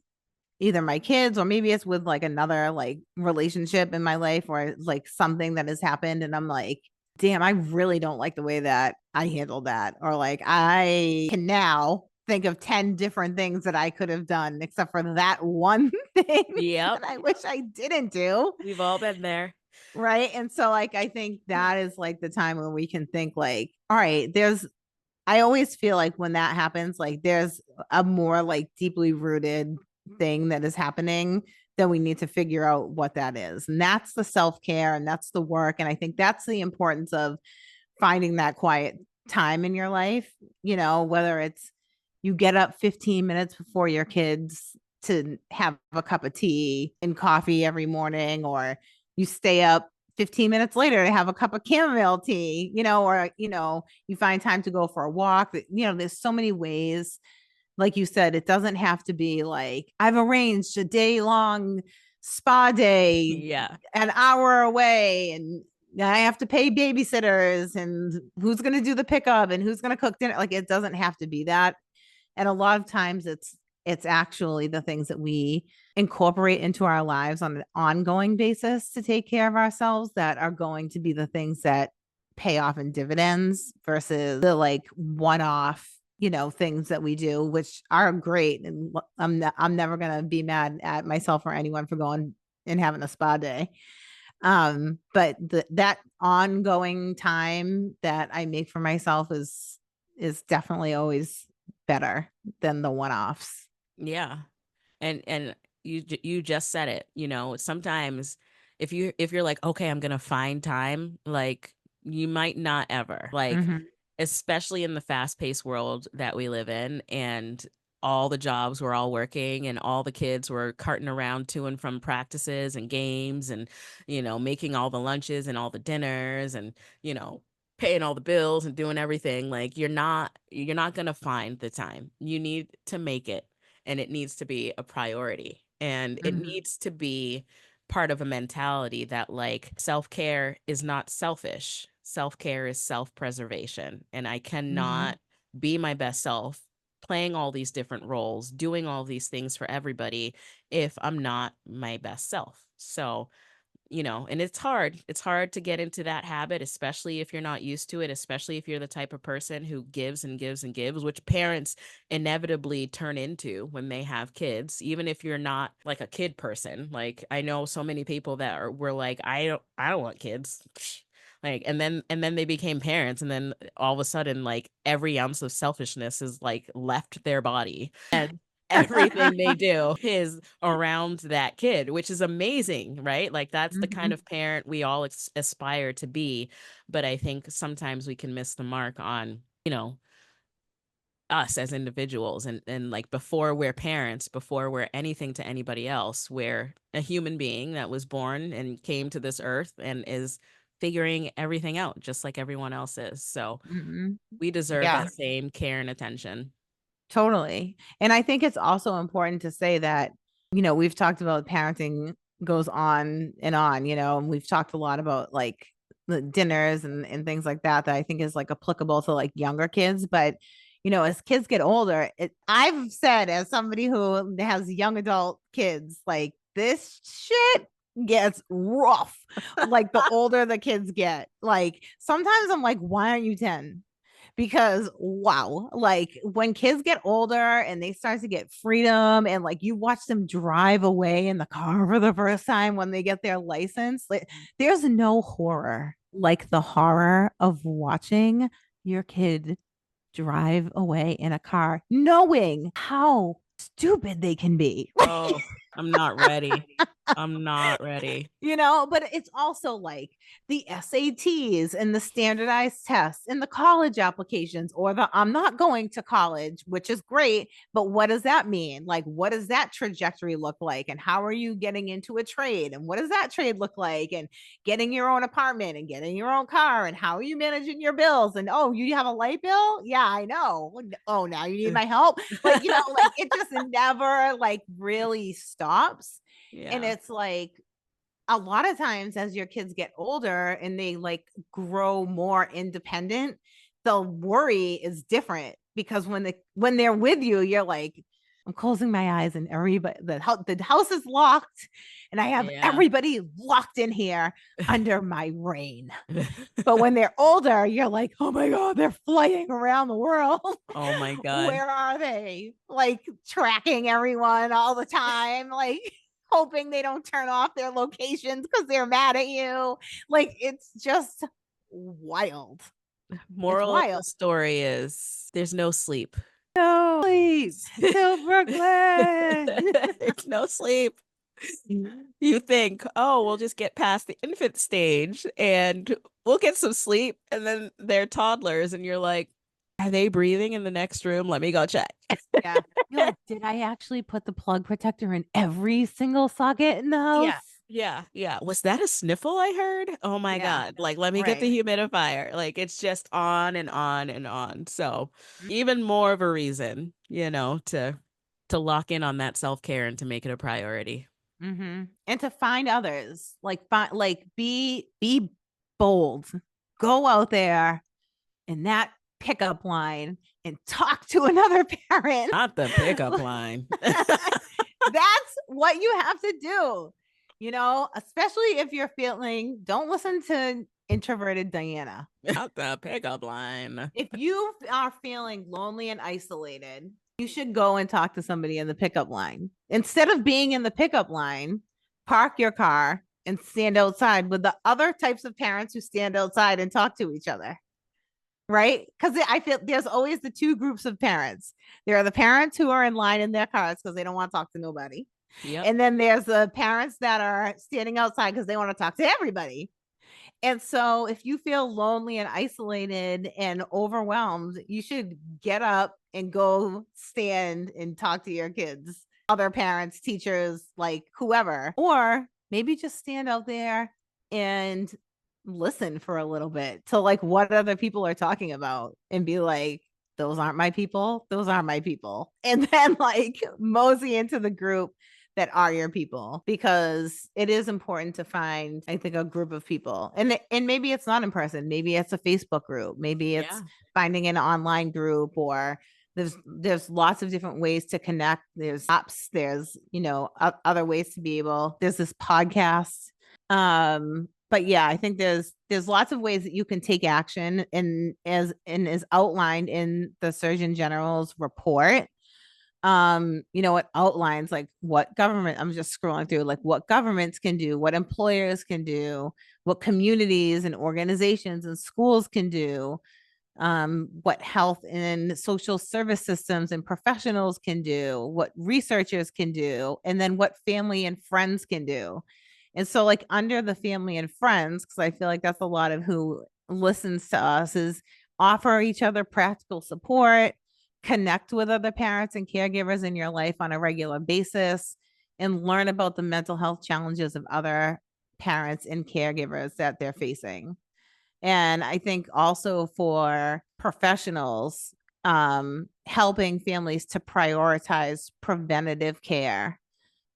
either my kids or maybe it's with like another like relationship in my life or like something that has happened and I'm like, damn, I really don't like the way that I handled that. Or like I can now think of 10 different things that I could have done except for that one thing that I wish I didn't do. We've all been there. Right. And so like I think that is like the time when we can think like, all right, I always feel like when that happens, like there's a more like deeply rooted thing that is happening that we need to figure out what that is. And that's the self-care and that's the work. And I think that's the importance of finding that quiet time in your life, you know, whether it's you get up 15 minutes before your kids to have a cup of tea and coffee every morning, or you stay up 15 minutes later to have a cup of chamomile tea, or, you find time to go for a walk. There's so many ways. Like you said, it doesn't have to be like, I've arranged a day-long spa day, an hour away, and I have to pay babysitters, and who's going to do the pickup and who's going to cook dinner. Like, it doesn't have to be that. And a lot of times it's actually the things that we incorporate into our lives on an ongoing basis to take care of ourselves that are going to be the things that pay off in dividends versus the like one-off, things that we do, which are great. And I'm never going to be mad at myself or anyone for going and having a spa day. But that ongoing time that I make for myself is definitely always better than the one-offs. Yeah. And you just said it, sometimes if you're like, okay, I'm going to find time, like you might not ever, like, especially in the fast-paced world that we live in, and all the jobs were all working and all the kids were carting around to and from practices and games and, making all the lunches and all the dinners and, paying all the bills and doing everything. Like you're not going to find the time. You need to make it, and it needs to be a priority, and it needs to be part of a mentality that like self-care is not selfish. Self-care is self-preservation, and I cannot be my best self playing all these different roles, doing all these things for everybody if I'm not my best self. So, and it's hard to get into that habit, especially if you're not used to it, especially if you're the type of person who gives and gives and gives, which parents inevitably turn into when they have kids, even if you're not like a kid person. Like I know so many people that were like, I don't want kids. Like, and then they became parents, and then all of a sudden, like every ounce of selfishness is like left their body, and everything they do is around that kid, which is amazing, right? Like that's the kind of parent we all aspire to be. But I think sometimes we can miss the mark on, us as individuals, and like before we're parents, before we're anything to anybody else, we're a human being that was born and came to this earth and is figuring everything out just like everyone else is. So we deserve that same care and attention. Totally. And I think it's also important to say that, we've talked about parenting goes on, and we've talked a lot about like the dinners and things like that I think is like applicable to like younger kids. But, as kids get older, I've said, as somebody who has young adult kids, like this shit gets rough. Like the older the kids get, like sometimes I'm like, why aren't you 10? Because wow, like when kids get older and they start to get freedom, and like you watch them drive away in the car for the first time when they get their license, like there's no horror like the horror of watching your kid drive away in a car knowing how stupid they can be. Oh, I'm not ready. I'm not ready. But it's also like the SATs and the standardized tests and the college applications, or the I'm not going to college, which is great. But what does that mean? Like, what does that trajectory look like? And how are you getting into a trade? And what does that trade look like? And getting your own apartment and getting your own car. And how are you managing your bills? And oh, you have a light bill? Yeah, I know. Oh, now you need my help. Like, like it just never like really stops. Yeah. And it's like a lot of times as your kids get older and they like grow more independent, the worry is different, because when they're with you, you're like, I'm closing my eyes and everybody, the house is locked and I have everybody locked in here under my reign. But when they're older, you're like, oh my God, they're flying around the world. Oh my God. Where are they? Like tracking everyone all the time. Like hoping they don't turn off their locations because they're mad at you. Like it's just wild. Moral of the story is there's no sleep. No sleep till Brooklyn. There's no sleep. You think, oh, we'll just get past the infant stage and we'll get some sleep. And then they're toddlers and you're like, are they breathing in the next room? Let me go check. Yeah. You're like, did I actually put the plug protector in every single socket in the house? Yeah. Yeah, yeah. Was that a sniffle I heard? Oh my Yeah. God. Like, let me get the humidifier. Like, it's just on and on and on. So even more of a reason, to lock in on that self-care and to make it a priority. Mm-hmm. And to find others, be bold, go out there in that pickup line and talk to another parent. Not the pickup line. That's what you have to do, especially if you're feeling, don't listen to introverted Dahyana. Not the pickup line. If you are feeling lonely and isolated, you should go and talk to somebody in the pickup line. Instead of being in the pickup line, park your car and stand outside with the other types of parents who stand outside and talk to each other. Right? Because I feel there's always the two groups of parents. There are the parents who are in line in their cars because they don't want to talk to nobody. Yep. And then there's the parents that are standing outside because they want to talk to everybody. And so if you feel lonely and isolated and overwhelmed, you should get up and go stand and talk to your kids, other parents, teachers, like whoever, or maybe just stand out there and listen for a little bit to like what other people are talking about and be like, those aren't my people. Those aren't my people. And then like mosey into the group that are your people, because it is important to find, I think, a group of people. And maybe it's not in person. Maybe it's a Facebook group. Maybe it's finding an online group, or there's lots of different ways to connect. There's apps, there's, other ways to be able, there's this podcast. But yeah, I think there's lots of ways that you can take action, and as outlined in the Surgeon General's report. It outlines like what government, I'm just scrolling through, like what governments can do, what employers can do, what communities and organizations and schools can do, what health and social service systems and professionals can do, what researchers can do, and then what family and friends can do. And so like under the family and friends, because I feel like that's a lot of who listens to us, is offer each other practical support, connect with other parents and caregivers in your life on a regular basis, and learn about the mental health challenges of other parents and caregivers that they're facing. And I think also for professionals, helping families to prioritize preventative care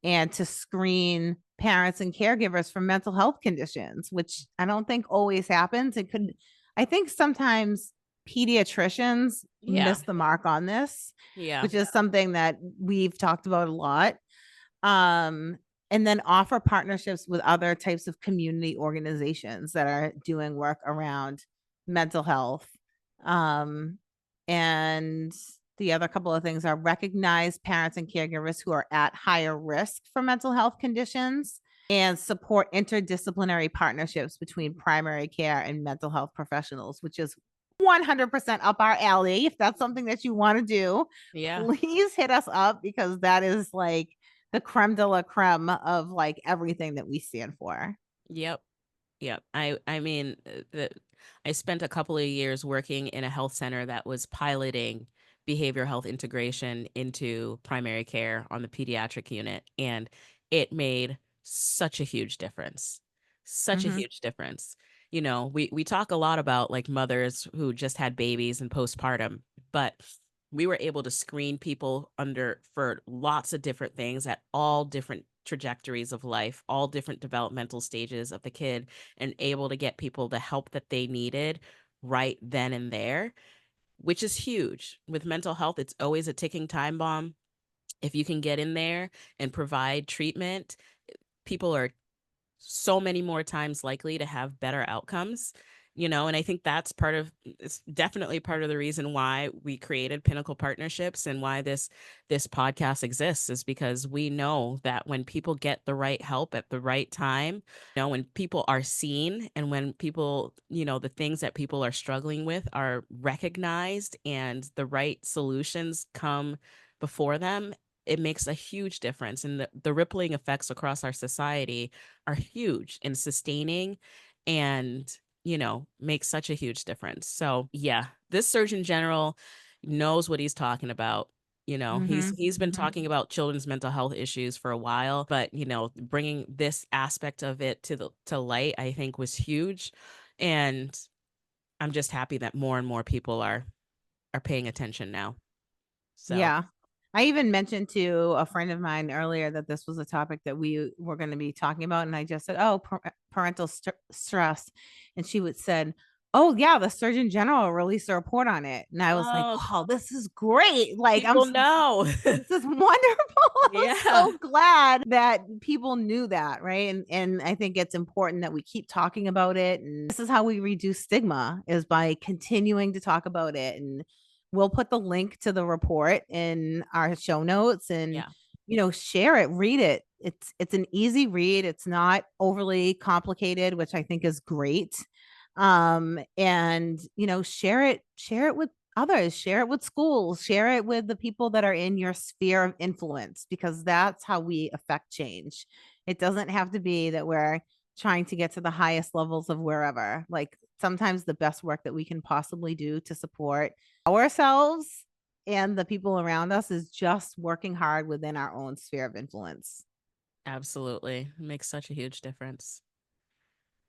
and to screen parents and caregivers for mental health conditions, which I don't think always happens. I think sometimes pediatricians miss the mark on this, which is something that we've talked about a lot. And then offer partnerships with other types of community organizations that are doing work around mental health. And the other couple of things are recognize parents and caregivers who are at higher risk for mental health conditions, and support interdisciplinary partnerships between primary care and mental health professionals, which is 100% up our alley. If that's something that you want to do, please hit us up, because that is like the creme de la creme of like everything that we stand for. Yep. I mean, I spent a couple of years working in a health center that was piloting behavioral health integration into primary care on the pediatric unit, and it made such a huge difference. Such a huge difference. We talk a lot about like mothers who just had babies and postpartum, but we were able to screen people for lots of different things at all different trajectories of life, all different developmental stages of the kid, and able to get people the help that they needed right then and there, which is huge. With mental health, it's always a ticking time bomb. If you can get in there and provide treatment, people are so many more times likely to have better outcomes. And I think it's definitely part of the reason why we created Pinnacle Partnerships and why this podcast exists, is because we know that when people get the right help at the right time, when people are seen, and when people, the things that people are struggling with are recognized and the right solutions come before them, it makes a huge difference. And the rippling effects across our society are huge and sustaining, and makes such a huge difference. So yeah, this Surgeon General knows what he's talking about. You know, he's been talking about children's mental health issues for a while, but you know, bringing this aspect of it to light, I think was huge. And I'm just happy that more and more people are paying attention now. So yeah. I even mentioned to a friend of mine earlier that this was a topic that we were going to be talking about. And I just said, oh, parental stress. And she would said, oh, yeah, the Surgeon General released a report on it. And I was like, oh, this is great. Like, people know. This is wonderful. Yeah. I'm so glad that people knew that. Right. And I think it's important that we keep talking about it. And this is how we reduce stigma, is by continuing to talk about it. And we'll put the link to the report in our show notes, and you know, share it, read it. It's an easy read. It's not overly complicated, which I think is great. And you know, share it with others, share it with schools, share it with the people that are in your sphere of influence, because that's how we affect change. It doesn't have to be that we're trying to get to the highest levels of wherever. Like, sometimes the best work that we can possibly do to support ourselves and the people around us is just working hard within our own sphere of influence. Absolutely. It makes such a huge difference.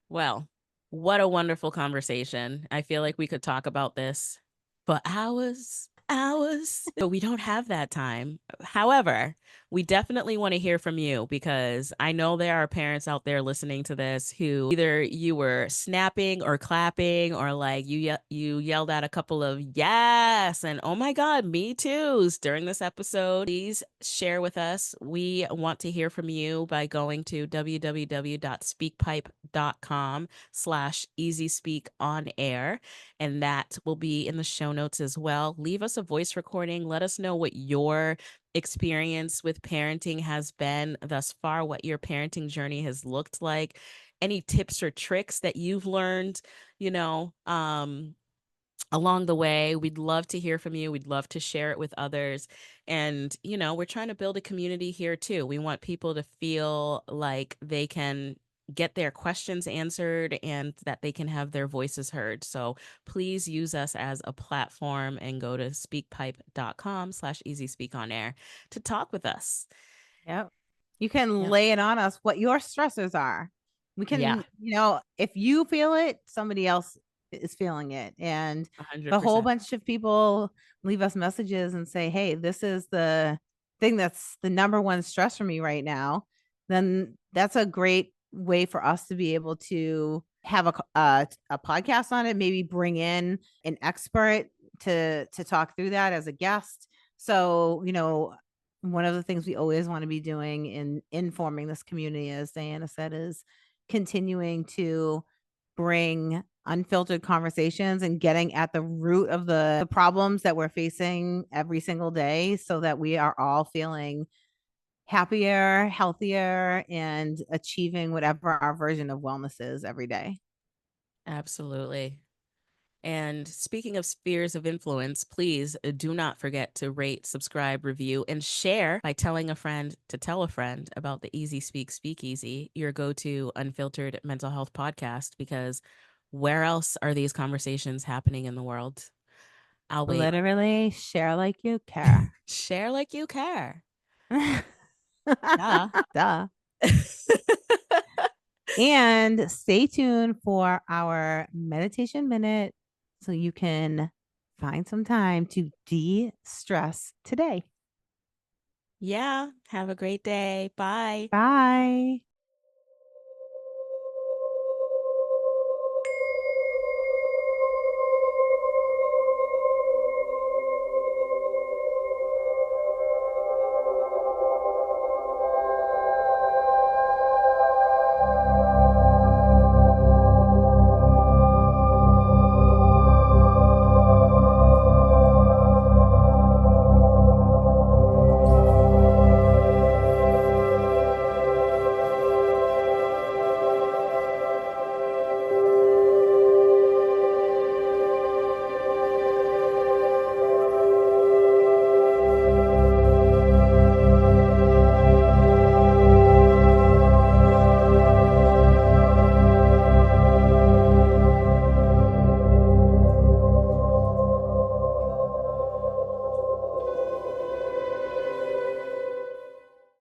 Well, what a wonderful conversation. I feel like we could talk about this for hours, but we don't have that time. However, we definitely want to hear from you, because I know there are parents out there listening to this who either you were snapping or clapping, or like you yelled out a couple of yes and oh my God, me too's during this episode. Please share with us. We want to hear from you by going to www.speakpipe.com/easyspeakonair, and that will be in the show notes as well. Leave us a voice recording. Let us know what your experience with parenting has been thus far, what your parenting journey has looked like, any tips or tricks that you've learned, you know, along the way. We'd love to hear from you. We'd love to share it with others. And, you know, we're trying to build a community here too. We want people to feel like they can get their questions answered and that they can have their voices heard. So please use us as a platform and go to speakpipe.com/easyspeakonair to talk with us. Yep. You can lay it on us what your stressors are. We can, you know, if you feel it, somebody else is feeling it. And 100%. a whole bunch of people leave us messages and say, hey, this is the thing that's the number one stress for me right now. Then that's a great way for us to be able to have a podcast on it, maybe bring in an expert to talk through that as a guest. So, you know, one of the things we always want to be doing in informing this community, as Dahyana said, is continuing to bring unfiltered conversations and getting at the root of the problems that we're facing every single day, so that we are all feeling happier, healthier, and achieving whatever our version of wellness is every day. Absolutely. And speaking of spheres of influence, please do not forget to rate, subscribe, review, and share by telling a friend to tell a friend about the Easy Speak Speakeasy, your go-to unfiltered mental health podcast, because where else are these conversations happening in the world? I'll wait. Literally, share like you care. Share like you care. Duh. Duh. And stay tuned for our meditation minute so you can find some time to de-stress today. Yeah. Have a great day. Bye. Bye.